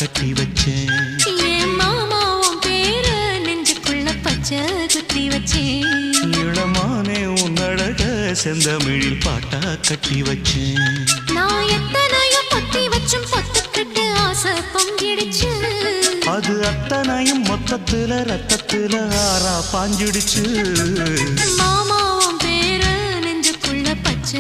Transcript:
கட்டி வச்சேன். என் மாமா உன் பேரு நெஞ்சுக்குள்ள பச்சை குத்தி வச்சேன். இளமானே உன்னழக செந்தமிழில் பாட்டா கட்டி வச்சேன். நான் எத்தனையோ பொத்தி வச்சும் பொத்துக்கிட்டு ஆசை பொங்கிடுச்சு. அது அத்தனையும் மொத்தத்துல ரத்தத்துல ஆறா பாஞ்சிடுச்சு. மாமா